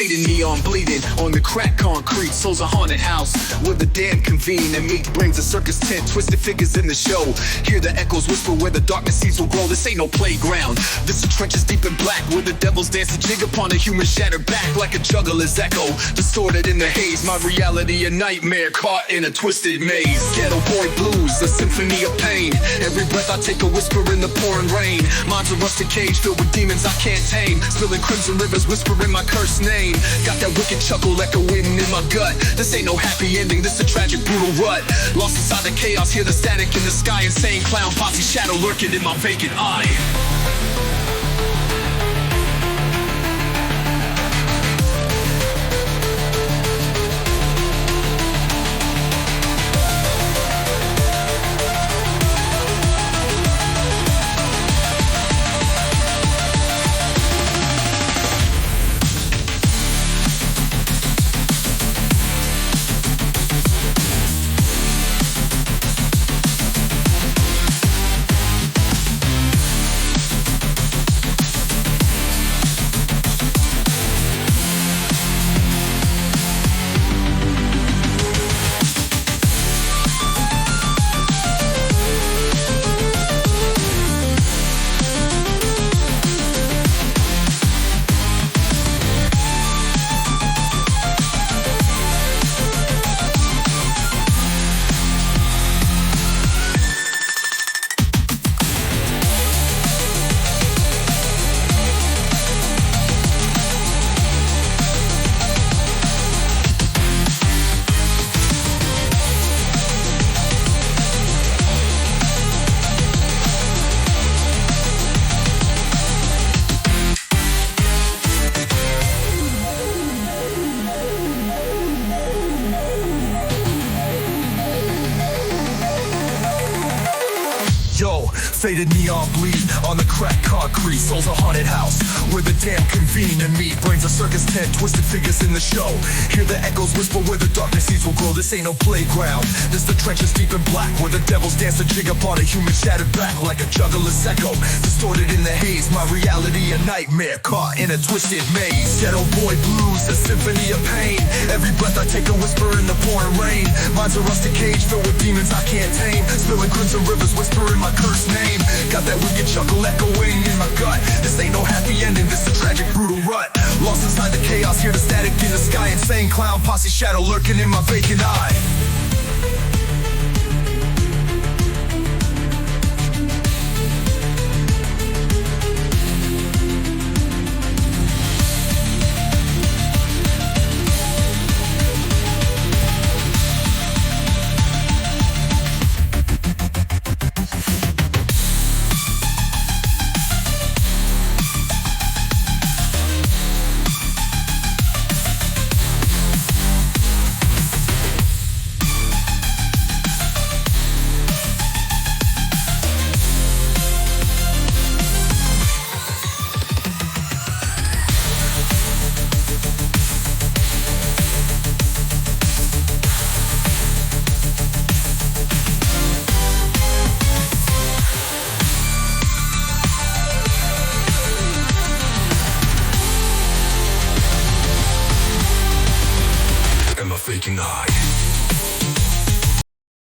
faded neon bleeding on the cracked concrete. Soul's a haunted house where the damned convene, and meat brings a circus tent, twisted figures in the show. Hear the echoes whisper where the darkness seeds will grow. This ain't no playground, this is trenches deep in black, where the devils dance a jig upon a human shattered back like a juggler's echo, distorted in the haze. My reality a nightmare caught in a twisted maze. Ghetto boy blues, a symphony of pain. Every breath I take a whisper in the pouring rain. Mine's a rusted cage filled with demons I can't tame, spilling crimson rivers whispering my cursed name. Got that wicked chuckle echoing in my gut. This ain't no happy ending, this a tragic brutal rut. Lost inside the chaos, hear the static in the sky. Insane clown posse shadow lurking in my vacant eye. Yo, faded neon bleed on the cracked concrete. Soul's a haunted house where the damned convene, and meat brings a circus tent, twisted figures in the show. Hear the echoes whisper where the darkness seeds will grow. This ain't no playground, this the trenches deep in black, where the devils dance a jig upon a human shattered back like a juggler's echo, distorted in the haze. My reality a nightmare caught in a twisted maze. Ghetto boy blues, a symphony of pain. Every breath I take a whisper in the pouring rain. Mine's a rusted cage filled with demons I can't tame, spilling crimson rivers whispering my cursed name. Got that wicked chuckle echoing in my gut. This ain't no happy ending, this a tragic brutal rut. Lost inside the chaos, hear the static in the sky. Insane clown posse shadow lurking in my vacant eye.